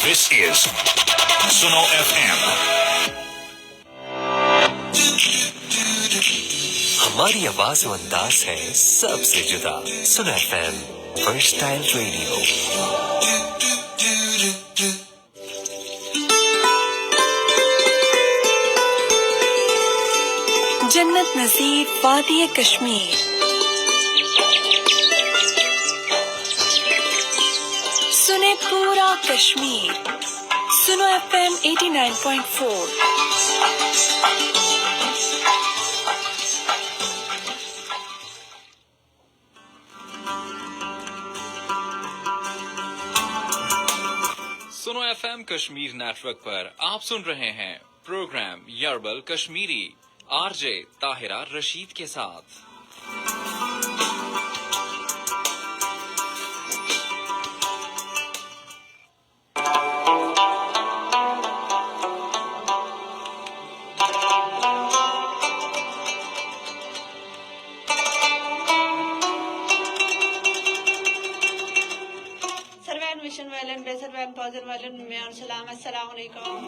This is Suno FM. ہماری آواز و انداز ہے سب سے جدا. سنو FM فرسٹائل ریڈیو. جنت نظیر وادی کشمیر. سنے پورا کشمیر. سنو FM 89.4. سنو FM کشمیر نیٹ ورک پر آپ سن رہے ہیں پروگرام یربل کشمیری RJ طاہرہ رشید کے ساتھ. السلام علیکم.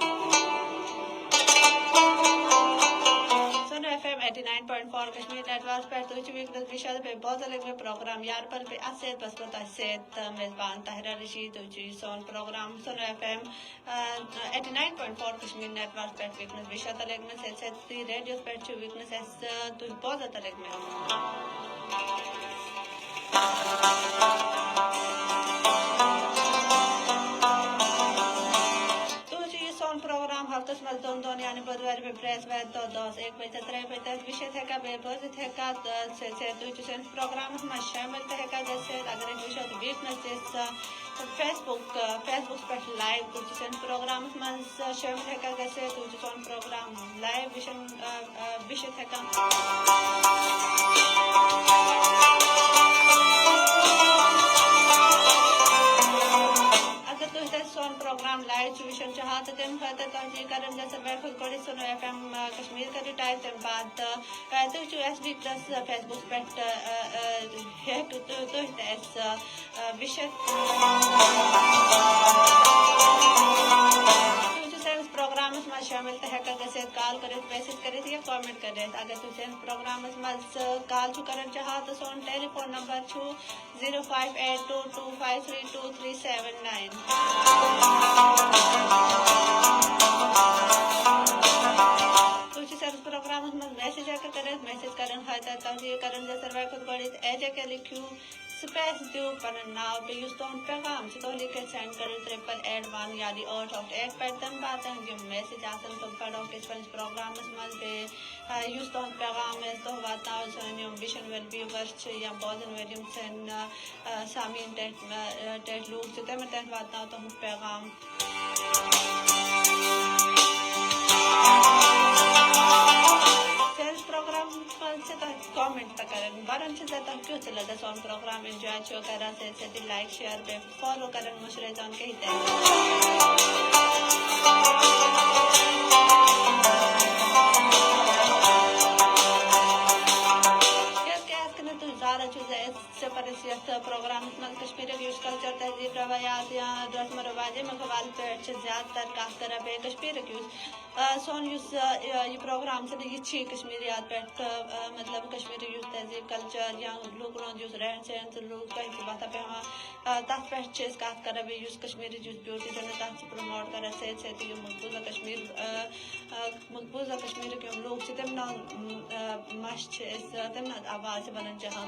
سنو FM 89.4 کشمیر نیٹ ورک پر توجہ ویکنس بشاد پہ بہت الگ میں پروگرام یار پر پہ اسید بس پتہ سید میزبان طاہرہ رشید توجہ سون پروگرام سنو FM 89.4 کشمیر نیٹ ورک پر ویکنس بشاد الگ میں سید ریڈیو پر چھ ویکنس اس تو بہت الگ میں ہفتہ دون یعنی بدوار میں پریس وید دس 1 بجے 3 بجے وشد ہیکا بے بوزت ہیکا سے دوچن پروگرام میں شامل ہیکا جیسے اگر وشد ویکنس فیس بک پر لائیو دوچن پروگرام میں شامل ہیکا جیسے دوچن پروگرام لائیو وشد ہیکا سون پروگرام لائیو چویشن چاہتے تم خاطر توجہ کرن جیسے بیٹھل کوڑی سنو FM کشمیر کا ریٹائل تم بعد تو جو ایس ڈی پلس فیس بک پیٹ ہے تو اس وشد پروگرام میں شامل تحقیق جیسے کال کرے میسج کرے یا کامنٹ کرے اگر تم پروگرام میں کال چھو کرن چاہا تو سون ٹیلی فون نمبر چھو 0582253239. پروگرام میں میسج میسج کرن خاطر توجہ کرن جیسے وقت بڑی ایجے کے لکھیو سپیس دیو پنن ناو بیو ستون پیغام چتو لکھ سینڈ کرو 881 یعنی 888 پر تم بات ہے جو میسج آسن تو پڑھو کہ اس پروگرام میں یو ستون پیغام ہے تو باتاں سنیو ویژن ویل ویورز یا بودن ویلیمسن سامین ٹیٹ لوگ چتے میں ٹیٹ باتاں تو پیغام پروگرام سے کامنٹ کرن بارن سے زیادہ کیوں چلا تھا سون پروگرام انجوائے چھو کرا سے لائک شیئر پہ فالو کرن مشرے جان کہتے ہیں پروگرام کشمیر یوز کلچر تہذیب روایات یا رسم و رواج مقبال پیٹ سے زیادہ تر کہا کرا بے کشمیر یوز سون یوز یہ پروگرام سے یہ چھ کشمیریات پیٹ مطلب کشمیر یوز تہذیب کلچر یا لوگوں یوز رہن سہن لوگ کہیں کی بات پہ تاث پیٹ چیز کہا کرا بے یوز کشمیر یوز بیوٹی جو تاث پروموٹ کرا سے یہ مقبوضہ کشمیر کے ہم لوگ سے تمنا مشت تمنا آواز بنن جہاں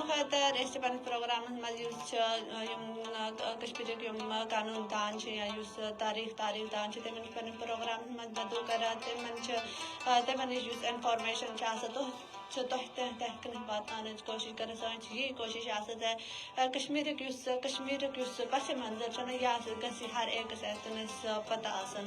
خاطر اس پروگرام مزید کشمیر کے قانون دان یا یوز تاریخ دان تمن پروگرام مددو کرا تمن یوز انفارمیشن تو تحقیق باتان کوشش کر سان یہ کوشش آسد ہے کشمیر کس پس منظر چھ یہ گسی ہر ایک سنس پتہ آسن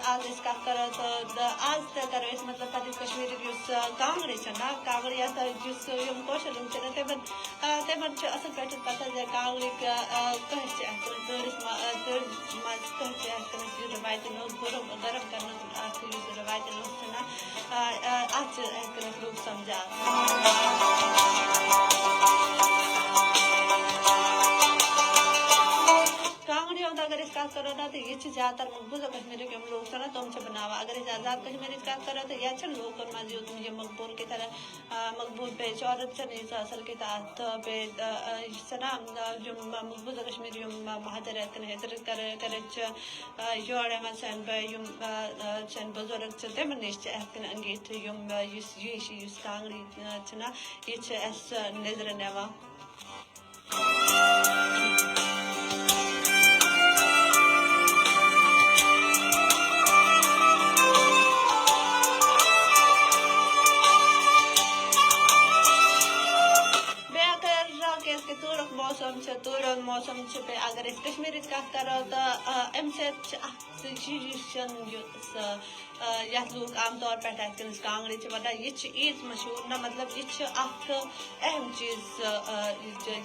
آج اس کا کرو تو آج کرو اس مطلب کشمیر کانگڑی چھنا کانگڑی یا جس یم کوشر لوگ چھنا تمن چھ اصل پٹھ پتہ زِ کانگڑی کہہ چھ تٲرس مز کہہ چھ یہ روایتی نوز گرم کرنا یہ روایتی نوز چھنا ات لوگ سمجھا اگر اس بات کرو نا تو یہ زیادہ تر مقبوض کشمیر کے لوگ سنا تم سے بناوا اگر اس آزاد کشمیر کی بات کرو تو یہ چھ لوگ موجود یہ مقبول کی طرح مقبول پہ عورت سے نہیں اصل کے تحت پہ سنا جو مقبوض کشمیر مہاجر ہجرت کرچ یور سن پہ سن بزرگ تم نش انگیٹ یہ کانگڑی چھنا یہ نظر نوا تورک موسم پہ اگر اس کشمیر کت کرو تو ام یت لوگ عام طور پہ اتکنس کانگڑی ونان یہ عیز مشہور نا مطلب یہ اہم چیز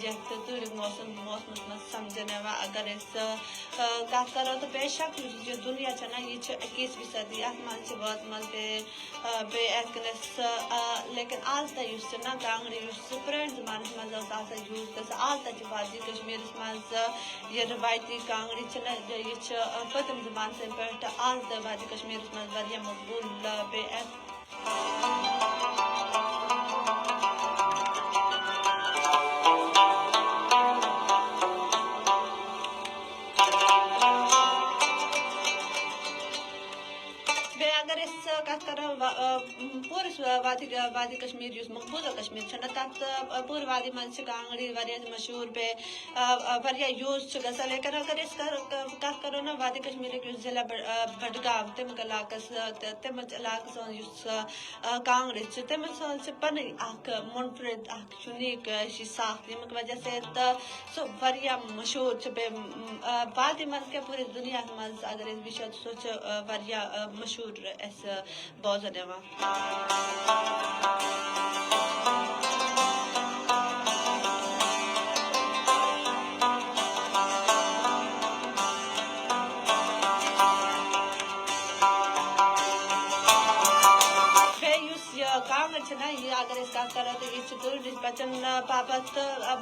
یت تورک موسمس من سمجھنے اگر اس کت کرو تو بے شک یہ دنیا نا یہ 21ویں صدی ات من وات من بے اتکنس لیکن آز تہ نا کانگڑی پران زمانس من یوز گژھان آز تہ وادی کشمیر مز یہ روایتی کانگڑی یہ پتم زمان سے پہ آز تہ وادی کشمیر مز مقبول بے پورس وادی کشمیر اس مقبوضہ کشمیر تک پور وادی من کانگڑی مشہور پہ یوز گا لیکن اگر اس کت کرو نا وادی کشمیر ضلع بڈگام تمیک علاقہ کانگڑی تم پن منفرد یونیک ساخت یمک وجہ سے سہ مشہور باقی من کے پورے دنیا مز اگر وچو سہ مشہور اس بوزن کانگڑ یہ اگر اس کت کرو تو یہ دورنش بچن باپت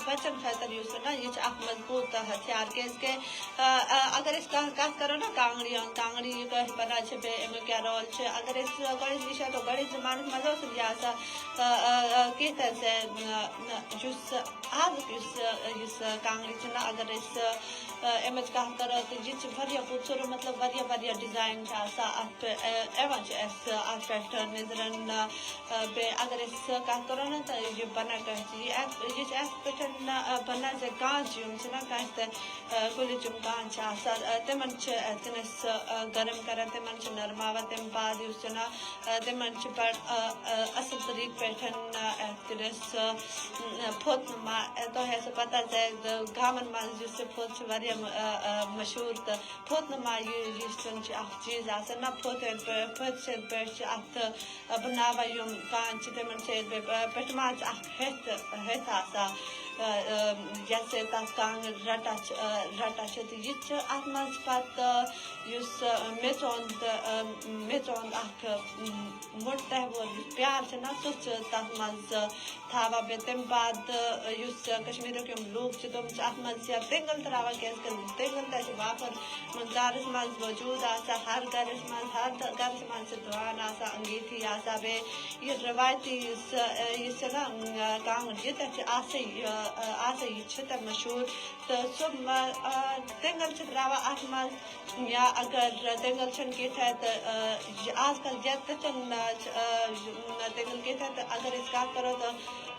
بچن خاطر نا یہ مضبوط ہتھیار کہ اگر اس کت کرو نا کانگڑی بنان بے امیک کیا رول اگر اس گۄڈنِچ وٕچھو تو گۄڈنِچ زمانس منٛز اوس یہِ آسان کینٛہہ تہِ یُس آزُک یُس کانگڑی چھُنہ اگر أسۍ امِچ کتھ کرو تو یہ واریاہ خوٗبصوٗرت مطلب واریاہ ڈِزاین چھِ آسان اتھ یِوان چھِ اَسہِ اتھ پٮ۪ٹھ نظرن بیٚیہِ اگر أسۍ کتھ کرو نا تہٕ یہِ بنان کٲنٛسہِ یہِ چھِ اتھ پٮ۪ٹھ بنان زِ کانٛچ یِم چھِنہ کٲنٛسہِ تہِ کُلِچ یِم کانٛچ چھِ آسان تِمن چھِ تٔمِس گرم کران تِمن چھِ نرماوان تمہِ بعد یُس چھُنہ تِمن چھِ بڑٕ اصل طریقہٕ پٮ۪ٹھ تٔمِس پھوٚت نما تۄہہِ آسیو پتہ زِ گامن منٛز یُس یہِ پھوٚت چھُ واریاہ مشہوٗر تہٕ پھوٚت نما یُس زن چھُ اکھ چیٖز آسان نہ پھوٚت سٕنٛدۍ پٲٹھۍ چھِ اتھ بناوان یِم کانٛچ چھِ تِمن چھِ پٮ۪ٹھٕ مان ژٕ اکھ ہیٚتھ آسان یتھ سۭتۍ تتھ کانٛگٕر رٹان چھِ تہٕ یہِ چھِ اتھ منٛز پتہٕ یُس میٚژ ہُنٛد اکھ موٚٹ تہوار یُس پیار چھُنہ سُہ چھُ تتھ منٛز تھاوان بیٚیہِ تمہِ بعد یُس کشمیٖرُک یِم لوٗکھ چھِ تِم چھِ اتھ منٛز یا تیٚنٛگل تراوان کیازِ کہِ تیٚنٛگل تہِ چھِ وافر گرس منٛز موجوٗد آسان ہر گرس منٛز چھِ دُعان آسان انگیٖٹھی آسان بیٚیہِ یہِ روایتی یُس چھِ نا کانٛگٕر ییٖتیاہ چھِ آسان یہِ چھِ تہِ مشہوٗر تہٕ سُہ تیٚنٛگل چھِ تراوان اتھ منٛز یا اگر تیٚنٛگل چھنہٕ کیٚنٛہہ تہٕ آز کل یتھ تہِ چھنہٕ تیٚنٛگل کیٚنٛہہ تہٕ اگر أسۍ کتھ کرو تہٕ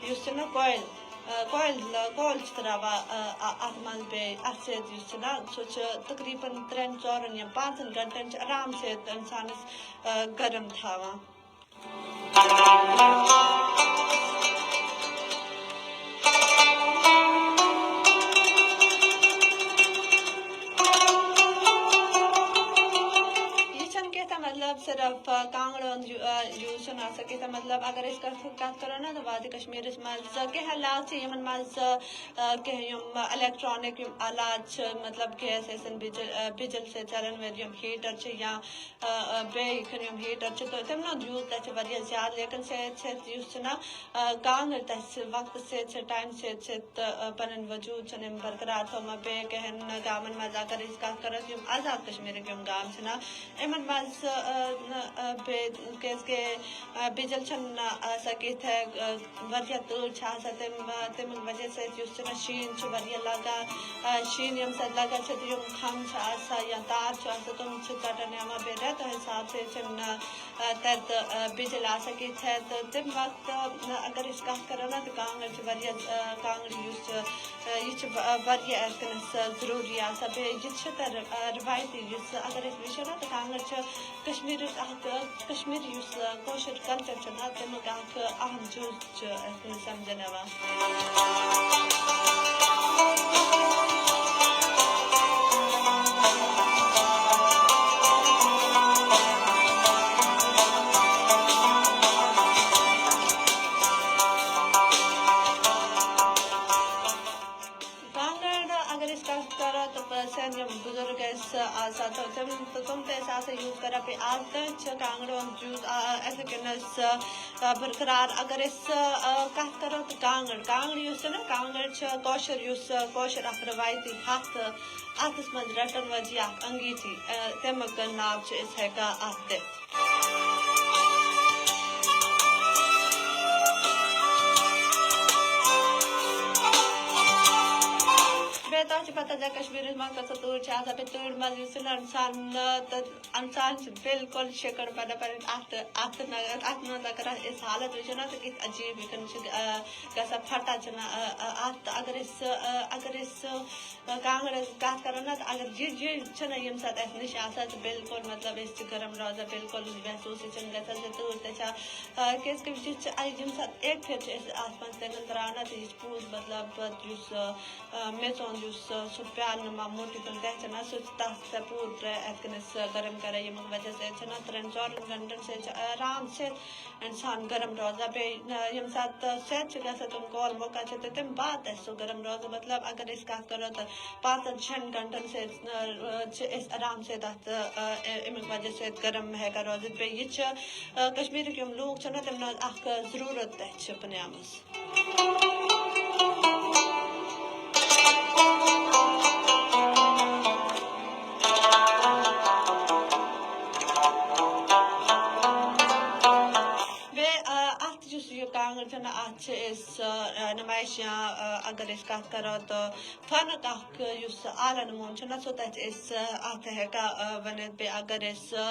یُس چھُنہ کۄیل چھِ تراوان اتھ منٛز بیٚیہِ اتھ سۭتۍ یُس چھُنہ سُہ چھُ تقریٖبن 3-4 یا 5 گنٹن چھِ آرام سۭتۍ انسانس گرم تھاوان صرف کانگڑ ہُنٛد یوٗز چھُنہٕ آسان کینٛہہ مطلب اگر أسۍ کَتھ کَرو نا تہٕ وادی کشمیٖرَس منٛز کینٛہہ حالات چھِ یِمن منٛز کینٛہہ یِم الیکٹرانِک یِم آلات چھِ مطلب گیس ٲسِن بِجل سۭتۍ چلن وٲلۍ یِم ہیٖٹر چھِ یا بیٚیہِ کھٮ۪ن یِم ہیٖٹر چھِ تہٕ تِمن ہُنٛد یوٗز تَتہِ چھُ واریاہ زیادٕ لیکِن صحت یُس چھُ نا کانٛگٕر تَتہِ چھِ وقتہٕ سۭتۍ ٹایم سۭتۍ پَنٕنۍ وجوٗد چھِنہٕ یِم برقرار تھوٚومُت بیٚیہِ کینٛہن گامن منٛز اگر أسۍ کَتھ کَرو یِم آزاد کشمیٖرٕکۍ یِم گام چھِ نا یِمن منٛز بیٚیہِ کیازِ کہِ بِجل چھنہٕ آسان کینٛہہ واریاہ تۭر چھِ آسان تَمہِ وجہ سۭتۍ یُس چھُ نا شیٖن چھُ واریاہ لگان شیٖن ییٚمہِ ساتہٕ لگان چھِ تہٕ یِم کھم چھِ آسان یا تار چھُ آسان تِم چھِ ژٹان یِوان بیٚیہِ رٮ۪تہٕ حِساب سۭتۍ چھِنہٕ تَتہِ بِجل آسان کینٛہہ تہٕ تَمہِ وقتہٕ اگر أسۍ کَتھ کَرو نا تہٕ کانٛگٕر چھِ واریاہ کانٛگٕر یُس چھِ یہِ چھِ واریاہ اَسہِ کٔنَس ضروٗری آسان بیٚیہِ یہِ چھِ تَتہِ رِوایتی یُس اگر أسۍ وٕچھو نا تہٕ کانٛگٕر چھِ کشمیٖرُک اکھ کشمیٖری یُس کٲشُر کلچر چھُ نا تَمیُک اکھ اہم جُز چھُ اَسہِ سمجھن یِوان سٲنۍ یِم بُزرگ ٲسۍ آسان تہٕ تِم تہِ ٲسۍ آسان یوٗز کران بیٚیہِ آز تام چھِ کانٛگرِ ہُنٛد یوٗز اِتھے کٔنۍ برقرار اگر أسۍ کَتھ کَرو تہٕ کانٛگٕر یُس چھِ نا کانٛگٕر چھِ کٲشُر اکھ رِوایتی ہتھ اَتھس منٛز رَٹن وٲلۍ یہِ اکھ انگیٖٹھی تَمیُک ناو چھِ أسۍ ہٮ۪کان اَتھ دِتھ تۄہہِ چھِ پتہ کشمیٖرَس منٛز کۭژاہ تۭر چھِ آسان بیٚیہِ تۭرِ منٛز یُس اِنسان چھُ بالکُل شِکَر پَنٕنۍ اَتھ منٛز اگر أسۍ حالت وٕچھو نا تہٕ کِتھ عجیٖب یہِ چھِ گژھان پھٹان چھِنہٕ اَتھ اگر أسۍ کانٛگٕر کَتھ کَرو نا تہٕ اگر یہِ چھِنہ ییٚمہِ ساتہٕ اَسہِ نِش آسان تہٕ بالکُل مطلب أسۍ چھِ گرم روزان بالکُل محسوٗس چھِنہٕ گژھان زِ تۭر تہِ چھےٚ کیازِ کہِ یہِ چھِ ییٚمہِ ساتہٕ اَکہِ پھِرِ چھِ أسۍ اَتھ منٛز تِمن تراونہٕ تہٕ یہِ چھِ پوٗرٕ مطلب یُس میژون یُس سُہ پیٛالہٕ ما موٹی کُن گژھِ نا سُہ چھِ تَتھ پوٗرٕ اَتھ کٔنَس گرم کران ییٚمہِ وجہ سۭتۍ چھِنہ 3-4 گنٹن سۭتۍ چھِ آرام سۭتۍ اِنسان گرم روزان بیٚیہِ ییٚمہِ ساتہٕ سٮ۪د چھِ گژھان تِم کول مۄکان چھِ تہٕ تَمہِ بعد آسہِ سُہ گرم روزان مطلب اگر أسۍ کَتھ کَرو تہٕ 5-6 گنٹن سۭتۍ چھِ أسۍ آرام سۭتۍ اَتھ اَمیُک وجہ سۭتۍ گرم ہٮ۪کان روزِتھ بیٚیہِ یہِ چھِ کشمیٖرٕکۍ یِم لوٗکھ چھِ نا تِمن ہٕنٛز اکھ ضروٗرت تہِ چھِ بنیمٕژ کانٛگٕر چھِنہٕ اَتھ چھِ أسۍ نُمٲیش یا اگر أسۍ کَتھ کَرو تہٕ فنُک اکھ یُس اعلیٰ نموٗن چھُ نا سُہ تَتہِ أسۍ اَتھ ہٮ۪کان ؤنِتھ بیٚیہِ اگر أسۍ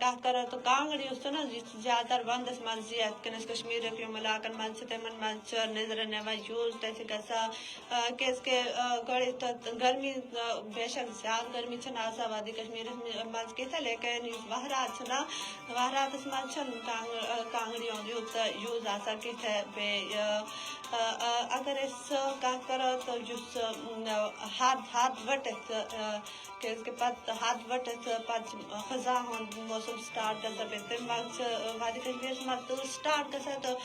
کَتھ کَرو تہٕ کانٛگٕر یُس چھُ نا یہِ چھِ زیادٕ تر ونٛدس منٛز یَتھ کٔنۍ کشمیٖرٕکۍ یِم علاقن منٛز چھِ تِمن منٛز چھِ نظرن یِوان یوٗز تَتہِ چھِ گژھان کیازِ کہِ گۄڈٕ گرمی بے شک زیادٕ گرمی چھِنہٕ آسان وادی کشمیٖرَس منٛز کینٛژھا لیکِن یُس وہرات چھُ نا وہراتس منٛز چھُنہٕ کانٛگرِ ہُنٛد یوٗتاہ یوٗز آسان کینٛہہ بیٚیہِ اگر أسۍ کَتھ کَرو تہٕ یُس حد ؤٹِتھ کیازِ کہِ پَتہٕ حد ؤٹِتھ پَتہٕ چھِ خزاں ہُنٛد موسم سٹاٹ گژھان بیٚیہِ تَمہِ وقتہٕ چھِ وادی کشمیٖرَس منٛز تۭر سٹاٹ گژھان تہٕ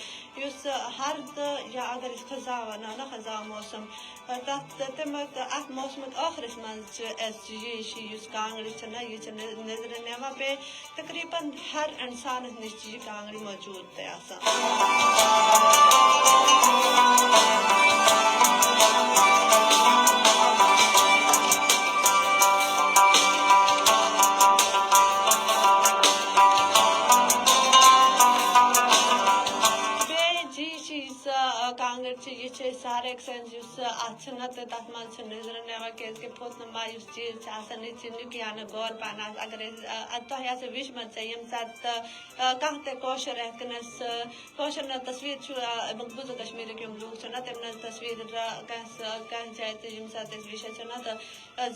یُس ہردٕ یا اگر أسۍ خزاں وَنو نا خزاں موسم تَمیُک اَتھ موسمُک ٲخرس منٛز چھِ اَسہِ یُس کانٛگرِ چھِ نا یہِ چھِ نظرن یِوان بیٚیہِ تقریٖباً ہر اِنسانَس نِش چھِ یہِ کانٛگرِ موجوٗد تہِ آسان کانٛگٕر چھِ یہِ چھِ أسۍ ہر أکۍ سٕنٛز یُس اَتھ چھِ نا تہٕ تَتھ منٛز چھِ نظرن یِوان کیازِ کہِ پھُتنہٕ یُس چیٖز چھِ آسان یہِ چھِ نِکۍ یا نہٕ غور پہن آسان اگر أسۍ تۄہہِ آسیو وٕچھمٕژ ییٚمہِ ساتہٕ کانٛہہ تہِ کٲشُر یِتھ کٔنۍ کٲشُر نہٕ تصویٖر چھُ بُزرگ کشمیٖرٕکۍ یِم لوٗکھ چھِ نا تِمن ہٕنٛز تصویٖر کانٛہہ جایہِ تہِ ییٚمہِ ساتہٕ أسۍ وٕچھان چھِ نا تہٕ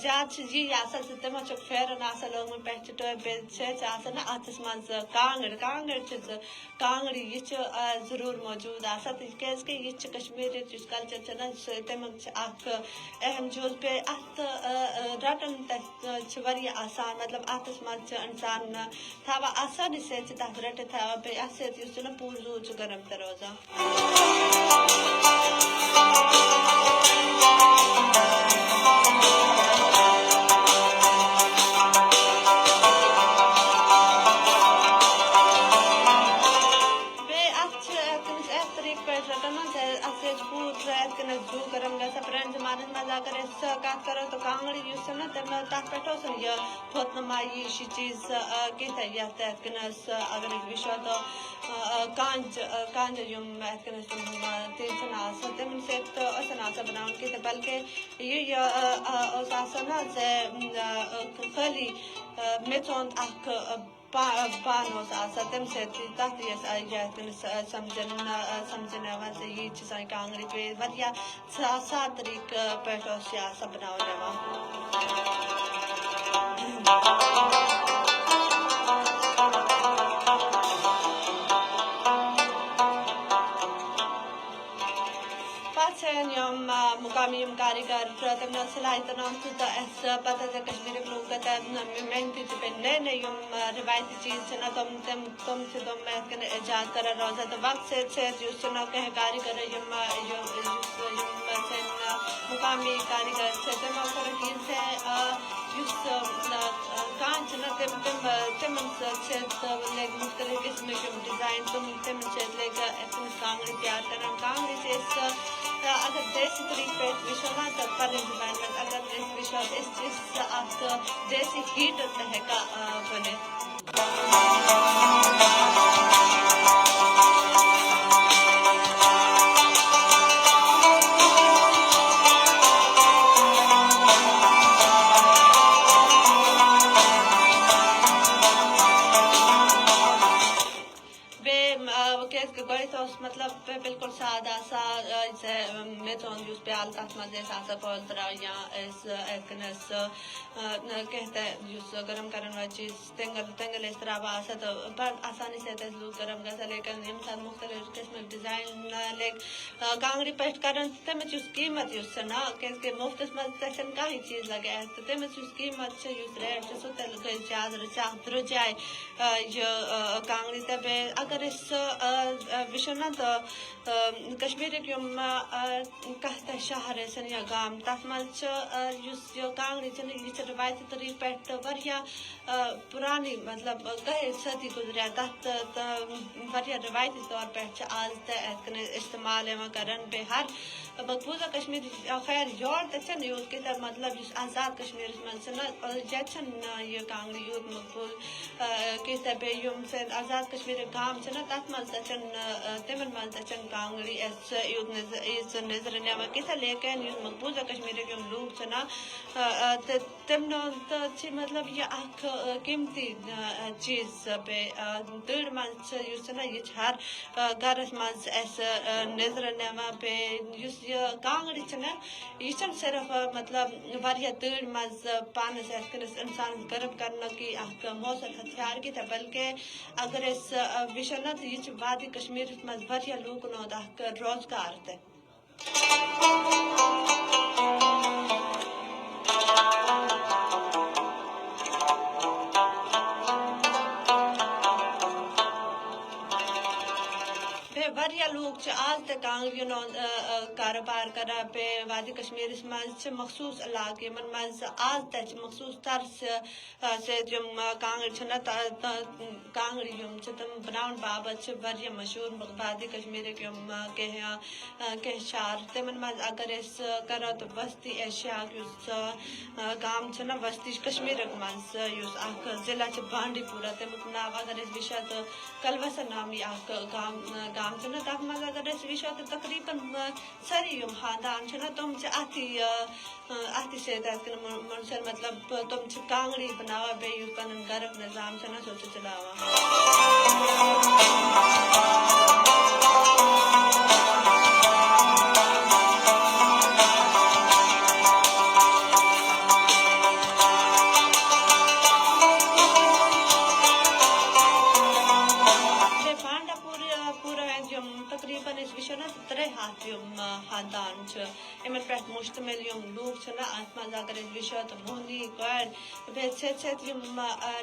زیادٕ چھِ یی آسان زِ تِمن چھُ پھیرن آسان لوگمُت پٮ۪ٹھٕ چھِ ٹٲپۍ بیٚیہِ چھِ آسان نا اَتھس منٛز کانٛگٕر چھِ کانٛگرِ یہِ چھِ ضروٗر موجوٗد آسان تہٕ کیازِ کہِ یہِ چھِ کشمیٖرٕچ یُس کلچر چنا تمیک اخ اہم جز پہ ات رٹن تھی آسان مطلب اتس مز انسان تھا آسانی سے تک رٹت تھا پہ ات سا پور روز گرم تہ روزان جو گرم گا پران زمانس مز اگر کت کرو تو کانگڑی نا تم تک پہ یہ پھوتنمائی چیز کت کنس اگر وچو تو کانج تم تمن ستھ بنان کت بلکہ یہ خالی میچون اخ پان تم تک سمجھن یہ سان کانگڑی پہ ویا آسان طریقہ پہ بنانا مقامی کاریگر تم سلائی تنام پتہ کشمیر لوگ محنتی پہ نئے نئے روایتی چیز تم ایجاد کر روزہ تو وقت سے کہ کاریگر مقامی کاریگر تمو کر کان تم مختلف قسم کے ڈیزائن تم کانگڑی تیار کرنا کانگڑی سے اگر دیسی طریقے پہ وچو نا تو پنی زبان میں اگر وچو دیسی ہیٹر ہیکا بنت مطلب بالکل سادہ سا میچون اس پیال تک مز پول ترا یا کہتے گرم کرنے والی چیز تنگل ترا تو بڑ آسانی سے لوگ گرم گا لیکن یم سات مختلف قسم ڈیزائن کانگڑی پہ کران تمچ قیمت نا کہ مفتس مز کہیں چیز لگے تو تمچ قیمت ریٹ سہ گئی زیادہ درجائے یہ کانگڑی تبے اگر وچو نا تو کشمیر کت شہر یا گام تر مز کانگڑی یہ روایتی طریقہ پہ پرانی مطلب گئے صدی گزریا تک روایتی طور پہ آج تک استعمال کران بے ہر مقبوضہ کشمیر خیر یور تک یوت کہ مطلب آزاد کشمیر مز یہ کانگڑی یوت مقبول کہ یم آزاد کشمیر گام نا تر مز تمن مز کانگڑی نظر نیا کت لیکن مقبوضہ کشمیر لوگ نا تم مطلب یہ اخ قیمتی چیز پہ تڑ مز نا یہ ہر گرس مز نظر نیا پہ کانگڑی نا یہ صرف مطلب تڑ مز پانس انسان گرم کرنے کی اخ موثر ہتھیار کی بلکہ اگر وچو نا تو یہ وادی کشمیر مز لوگ اخ روزگار تہ لوگ آج تک کانگڑی کاروبار کران پہ وادی کشمیر مز مخصوص علاقے مز آج تک مخصوص طرز سے کانگڑی نا کانگڑی تم بناؤن بابت مشہور وادی کشمیر کہ شہر تمن مز اگر کرو تو وسطی ایشیا گام نا وسطی کشمیر مز اخ ضلع بانڈی پورہ تمیک ناو اگر وچو تو کلوسر نامی اخ گام نا تک مز اگر وچو تو تقریباً ساری خاندان نا تم اتھی سے منسل مطلب تم کانگڑی بناوا بی پن گرم نظام نا سو چلاوا تقریباً اس وچو نا 3 ہاتھ خاندان پہ مشتمل لوگ ات مز اگر وچو تو موہنی کور بیٚیہِ سیٚد سیٚد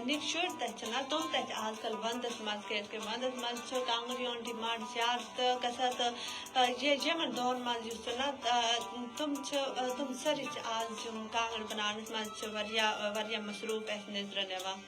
نِکۍ شُرۍ تَتہِ تِم تَتہِ آز کل وندس مز کیٛازِکہِ وندس مز چھُ کانٛگٕر یِوان ڈِمانڈ زیادٕ تہٕ گژھان تہٕ یِمن دۄہن منٛز یُس تِم سٲری چھِ آز یِم کانٛگٕر بناونس منٛز چھِ واریاہ مصروٗف اَسہِ نظرن یِوان.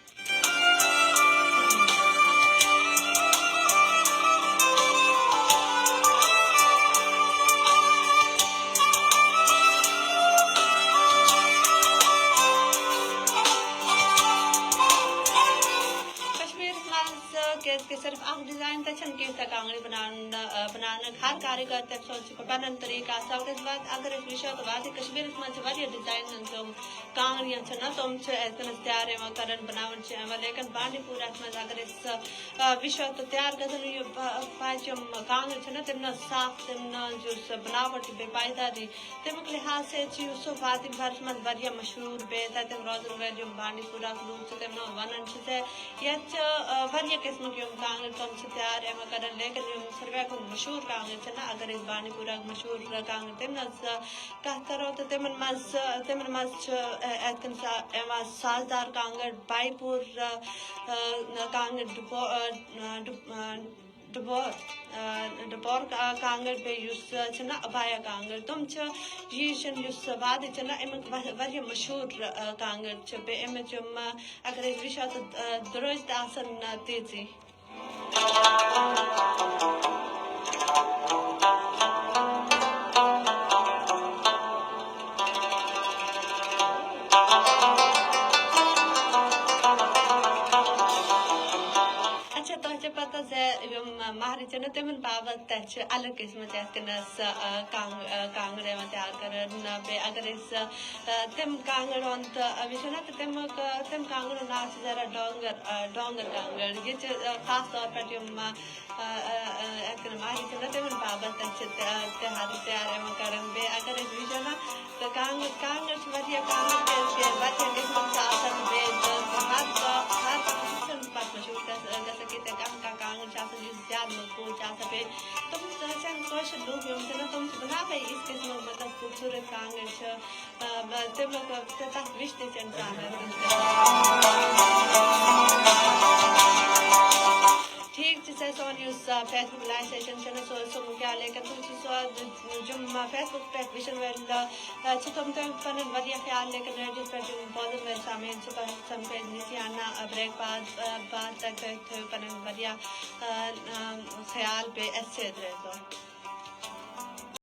کہ صرف اخ ڈیزائن تک کیٚنٛہہ کانٛگرِ بناونہٕ ہر کارگر تٔمۍ سُنٛد چھُ پنُن طریٖقہٕ آسان اگر أسۍ وٕچھو تہٕ وادی کشمیٖرس منٛز چھِ واریاہ ڈِزاین تِم کانٛگرِ یِم چھِنہ تِم چھِ اَتہِ تیار یِوان کران بناوان چھِ یِوان لیکن بانڈی پوراہس منٛز اگر أسۍ وٕچھو تہٕ تیار گژھن یہِ پچہِ یِم کانٛگرِ چھِنہ تِم نہٕ صاف تِم نہٕ یُس بناوٹ چھِ بیٚیہِ پایداری تَمیُک لحاظ سۭتۍ چھِ یُس سُہ وادی بھرس منٛز واریاہ مشہوٗر بیٚیہِ تَتٮ۪ن روزن وٲلۍ یِم بانڈی پوراہٕکۍ لوٗکھ چھِ تِم وَنان چھِ زِ ییٚتہِ چھِ واریاہ قٕسمٕکۍ یِم کانٛگرِ تِم چھِ تیار یِوان کران لیکن یِم ساروٕے کھۄتہٕ مشہوٗر کانٛگرِ چھِنہ اگر أسۍ بانڈی پوراہٕکۍ مشہوٗر کانٛگرِ تَمہِ ہٕنٛز کتھ کرو تہٕ تِمن منٛز چھِ اَتھ کٔنۍ یِوان سازدار کانٛگٕر باے پوٗر کانٛگٕر ڈُبور کانٛگٕر بیٚیہِ یُس چھِنہ ابیا کانٛگٕر تِم چھِ یہِ چھِنہٕ یُس وادی چھِنہ امیُک واریاہ مشہوٗر کانٛگٕر چھِ بیٚیہِ امِچ یِم اگر أسۍ وٕچھو تہٕ درٛوٚج تہِ آسان تیٖژٕے. تۄہہِ چھِ پتہ زِ یِم مہرِنۍ چھِنہ تِمن باپتھ تتہِ چھِ الگ قٕسمٕچ یِتھ کٔنۍ کانٛگٕر یِوان تیار کران بیٚیہِ اگر أسۍ تِم کانٛگٕر ہُنٛد وٕچھو نہ تہٕ تِم کانٛگٕر ہُنٛد ناو چھُ ذرا ڈونگر کانٛگٕر یہِ چھِ خاص طور پٮ۪ٹھ یِم یِتھ کٔنۍ مہرِنۍ چھِنہ تِمن باپتھ تتہِ چھِ تیار یِوان کران بیٚیہِ اگر أسۍ وٕچھو نہ تہٕ کانٛگٕر چھِ واریاہ کانٛگٕر واریاہ قٕسمٕچ چھِ آسان بیٚیہِ چھُنہٕ پتہٕ مشہوٗر گژھان کہِ کانٛہہ کانٛگٕر چھِ آسان یُس زیادٕ مضبوٗط چھِ آسان بیٚیہِ تِم سٲنۍ کٲشِر لُکھ یِم چھِنہ تِم چھِ بناوان یِتھ قٕسمٕکۍ مطلب خوٗبصوٗرت کانٛگٕر چھِ تمیُک تتھ وٕچھنٕچ ٹھیٖک چھِ سۄ سون یُس فیس بُک لایِو سیشن چھُنہ سُہ کیٛاہ لیکن تِم چھِ سۄ یِم فیس بُک پٮ۪ٹھ وٕچھن وٲلۍ چھِ تِم پنُن واریاہ خیال لیکن ریڈیوَس پٮ۪ٹھ یِم بوزن وٲلۍ سامعیٖن چھِ تۄہہِ سمکھِ نِسیانہ بریک باد تُہۍ تھٲیِو پنٕنۍ واریاہ خیال بیٚیہِ اَسہِ سۭتۍ روزو.